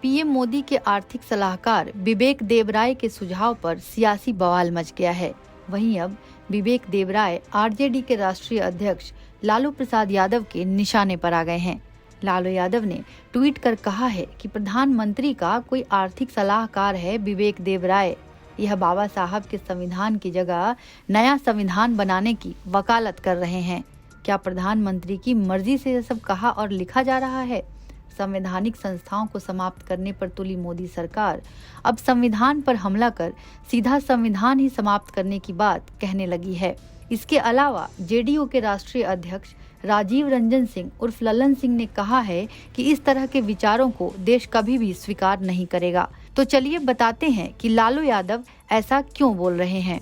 PM Modi के आर्थिक सलाहकार विवेक देबराय के सुझाव पर सियासी बवाल मच गया है। वहीं अब विवेक देबराय आरजेडी के राष्ट्रीय अध्यक्ष लालू प्रसाद यादव के निशाने पर आ गए हैं। लालू यादव ने ट्वीट कर कहा है कि प्रधानमंत्री का कोई आर्थिक सलाहकार है विवेक देबराय। यह बाबा साहब के संविधान की जगह नया संविधान बनाने की वकालत कर रहे हैं। क्या प्रधानमंत्री की मर्जी से यह सब कहा और लिखा जा रहा है? संवैधानिक संस्थाओं को समाप्त करने पर तुली मोदी सरकार अब संविधान पर हमला कर सीधा संविधान ही समाप्त करने की बात कहने लगी है। इसके अलावा जेडीयू के राष्ट्रीय अध्यक्ष राजीव रंजन सिंह उर्फ ललन सिंह ने कहा है कि इस तरह के विचारों को देश कभी भी स्वीकार नहीं करेगा। तो चलिए बताते हैं कि लालू यादव ऐसा क्यों बोल रहे हैं।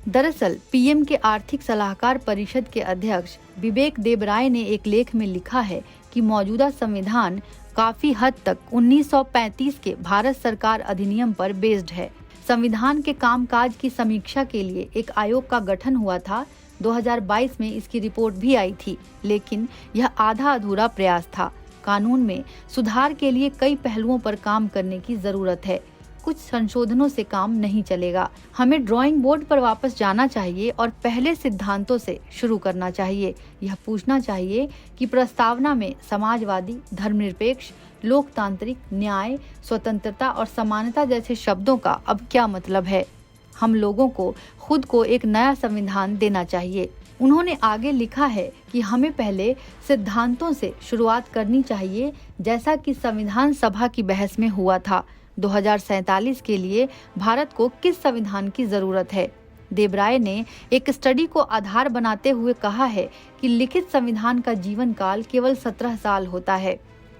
दरअसल पीएम के आर्थिक सलाहकार परिषद के अध्यक्ष विवेक देबराय ने एक लेख में लिखा है कि मौजूदा संविधान काफी हद तक 1935 के भारत सरकार अधिनियम पर बेस्ड है। संविधान के कामकाज की समीक्षा के लिए एक आयोग का गठन हुआ था। 2022 में इसकी रिपोर्ट भी आई थी, लेकिन यह आधा अधूरा प्रयास था। कानून में सुधार के लिए कई पहलुओं पर काम करने की जरूरत है। कुछ संशोधनों से काम नहीं चलेगा। हमें ड्राइंग बोर्ड पर वापस जाना चाहिए और पहले सिद्धांतों से शुरू करना चाहिए। यह पूछना चाहिए कि प्रस्तावना में समाजवादी, धर्मनिरपेक्ष, लोकतांत्रिक, न्याय, स्वतंत्रता और समानता जैसे शब्दों का अब क्या मतलब है। हम लोगों को खुद को एक नया संविधान देना चाहिए। उन्होंने आगे लिखा है कि हमें पहले सिद्धांतों से शुरुआत करनी चाहिए, जैसा कि संविधान सभा की बहस में हुआ था। 2047 के लिए भारत को किस संविधान की जरूरत है? देबराय ने एक स्टडी को आधार बनाते हुए कहा है कि लिखित संविधान का जीवन काल केवल 17 साल होता है।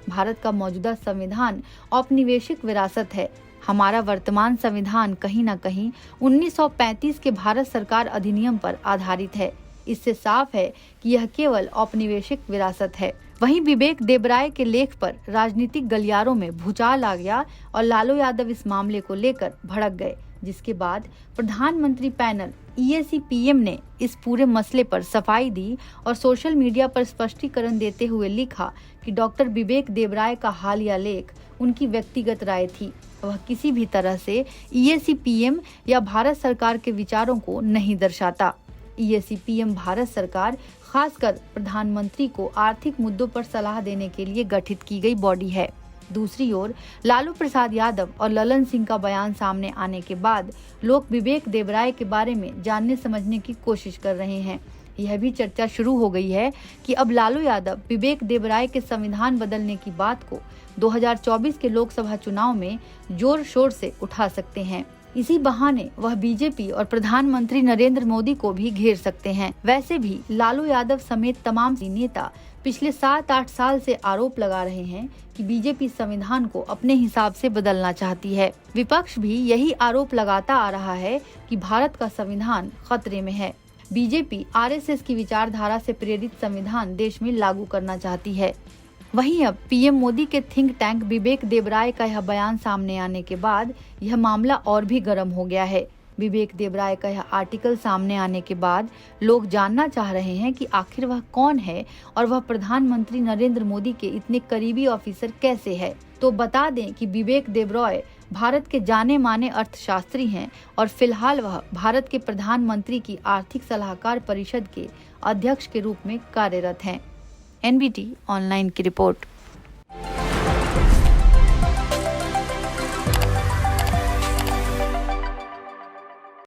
भारत का मौजूदा संविधान औपनिवेशिक विरासत है। हमारा वर्तमान संविधान कहीं न कहीं 1935 के भारत सरकार अधिनियम पर आधारित है। इससे साफ है कि यह केवल औपनिवेशिक विरासत है। वहीं विवेक देबराय के लेख पर राजनीतिक गलियारों में भूचाल आ गया और लालू यादव इस मामले को लेकर भड़क गए, जिसके बाद प्रधानमंत्री पैनल EAC-PM ने इस पूरे मसले पर सफाई दी और सोशल मीडिया पर स्पष्टीकरण देते हुए लिखा कि डॉक्टर विवेक देबराय का हालिया लेख उनकी व्यक्तिगत राय थी। वह किसी भी तरह से EAC-PM या भारत सरकार के विचारों को नहीं दर्शाता। EAC-PM भारत सरकार, खासकर प्रधानमंत्री को आर्थिक मुद्दों पर सलाह देने के लिए गठित की गई बॉडी है। दूसरी ओर लालू प्रसाद यादव और ललन सिंह का बयान सामने आने के बाद लोग विवेक देबराय के बारे में जानने समझने की कोशिश कर रहे हैं। यह भी चर्चा शुरू हो गई है कि अब लालू यादव विवेक देबराय के संविधान बदलने की बात को 2024 के लोकसभा चुनाव में जोर शोर से उठा सकते हैं। इसी बहाने वह बीजेपी और प्रधानमंत्री नरेंद्र मोदी को भी घेर सकते हैं। वैसे भी लालू यादव समेत तमाम नेता पिछले 7-8 साल से आरोप लगा रहे हैं कि बीजेपी संविधान को अपने हिसाब से बदलना चाहती है। विपक्ष भी यही आरोप लगाता आ रहा है कि भारत का संविधान खतरे में है। बीजेपी RSS की विचारधारा से प्रेरित संविधान देश में लागू करना चाहती है। वहीं अब पीएम मोदी के थिंक टैंक विवेक देबराय का यह बयान सामने आने के बाद यह मामला और भी गर्म हो गया है। विवेक देबराय का यह आर्टिकल सामने आने के बाद लोग जानना चाह रहे हैं कि आखिर वह कौन है और वह प्रधानमंत्री नरेंद्र मोदी के इतने करीबी ऑफिसर कैसे है। तो बता दें कि विवेक देबराय भारत के जाने माने अर्थशास्त्री हैं और फिलहाल वह भारत के प्रधानमंत्री की आर्थिक सलाहकार परिषद के अध्यक्ष के रूप में कार्यरत हैं। NBT ऑनलाइन की रिपोर्ट।